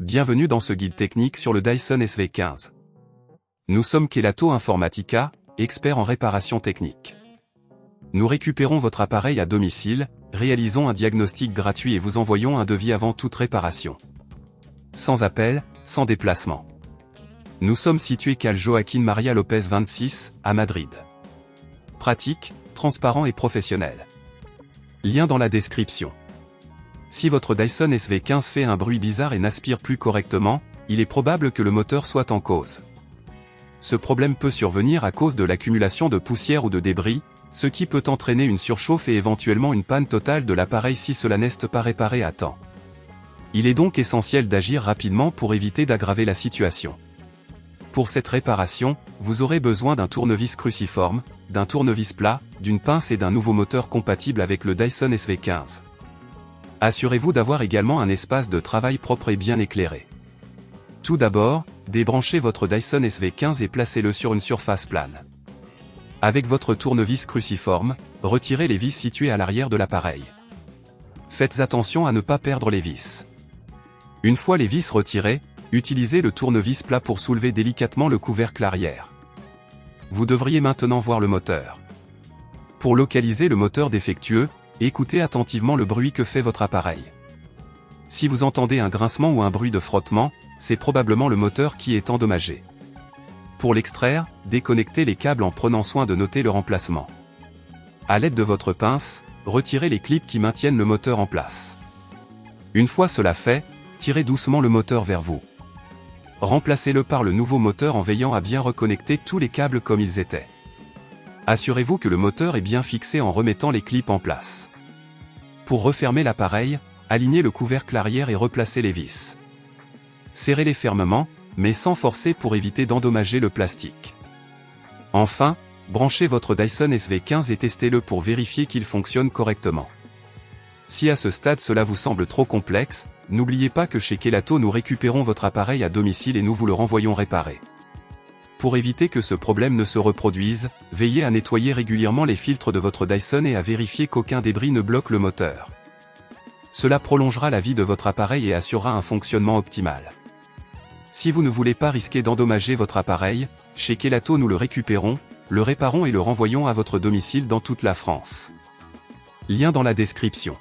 Bienvenue dans ce guide technique sur le Dyson SV15. Nous sommes Kelatos Informática, experts en réparation technique. Nous récupérons votre appareil à domicile, réalisons un diagnostic gratuit et vous envoyons un devis avant toute réparation. Sans appel, sans déplacement. Nous sommes situés calle Joaquín María López 26, à Madrid. Pratique, transparent et professionnel. Lien dans la description. Si votre Dyson SV15 fait un bruit bizarre et n'aspire plus correctement, il est probable que le moteur soit en cause. Ce problème peut survenir à cause de l'accumulation de poussière ou de débris, ce qui peut entraîner une surchauffe et éventuellement une panne totale de l'appareil si cela n'est pas réparé à temps. Il est donc essentiel d'agir rapidement pour éviter d'aggraver la situation. Pour cette réparation, vous aurez besoin d'un tournevis cruciforme, d'un tournevis plat, d'une pince et d'un nouveau moteur compatible avec le Dyson SV15. Assurez-vous d'avoir également un espace de travail propre et bien éclairé. Tout d'abord, débranchez votre Dyson SV15 et placez-le sur une surface plane. Avec votre tournevis cruciforme, retirez les vis situées à l'arrière de l'appareil. Faites attention à ne pas perdre les vis. Une fois les vis retirées, utilisez le tournevis plat pour soulever délicatement le couvercle arrière. Vous devriez maintenant voir le moteur. Pour localiser le moteur défectueux, écoutez attentivement le bruit que fait votre appareil. Si vous entendez un grincement ou un bruit de frottement, c'est probablement le moteur qui est endommagé. Pour l'extraire, déconnectez les câbles en prenant soin de noter le remplacement. À l'aide de votre pince, retirez les clips qui maintiennent le moteur en place. Une fois cela fait, tirez doucement le moteur vers vous. Remplacez-le par le nouveau moteur en veillant à bien reconnecter tous les câbles comme ils étaient. Assurez-vous que le moteur est bien fixé en remettant les clips en place. Pour refermer l'appareil, alignez le couvercle arrière et replacez les vis. Serrez-les fermement, mais sans forcer pour éviter d'endommager le plastique. Enfin, branchez votre Dyson SV15 et testez-le pour vérifier qu'il fonctionne correctement. Si à ce stade cela vous semble trop complexe, n'oubliez pas que chez Kelatos nous récupérons votre appareil à domicile et nous vous le renvoyons réparé. Pour éviter que ce problème ne se reproduise, veillez à nettoyer régulièrement les filtres de votre Dyson et à vérifier qu'aucun débris ne bloque le moteur. Cela prolongera la vie de votre appareil et assurera un fonctionnement optimal. Si vous ne voulez pas risquer d'endommager votre appareil, chez Kelatos nous le récupérons, le réparons et le renvoyons à votre domicile dans toute la France. Lien dans la description.